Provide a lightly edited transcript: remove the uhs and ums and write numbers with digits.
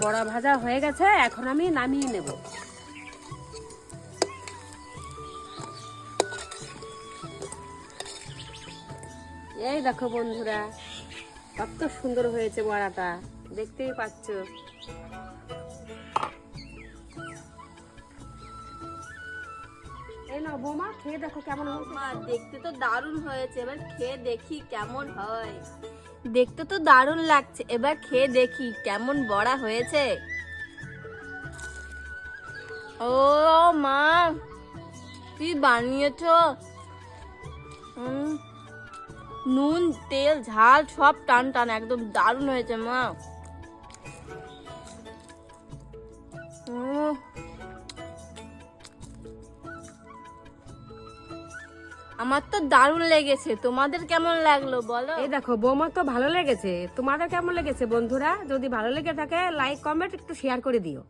বড়া ভাজা হয়ে গেছে, এখন আমি নামিয়ে নেব। এই দেখো বন্ধুরা, কত সুন্দর হয়েছে বড়াটা, দেখতেই পাচ্ছ। এই নাও বৌমা, খেয়ে দেখো কেমন হয়েছে। মা দেখতে তো দারুণ হয়েছে, এবার খেয়ে দেখি কেমন হয়। দেখতে তো দারুণ লাগছে, এবার খেয়ে দেখি কেমন বড়া হয়েছে। ও মা, কি বানিয়েছো! নুন তেল ঝাল সব টান টান, একদম দারুণ হয়েছে মা। আমার তো দারুণ লেগেছে, তোমাদের কেমন লাগলো বলো। এই দেখো বৌমা তো ভালো লেগেছে, তোমাদের কেমন লেগেছে বন্ধুরা? যদি ভালো লেগে থাকে লাইক কমেন্ট একটু শেয়ার করে দিও।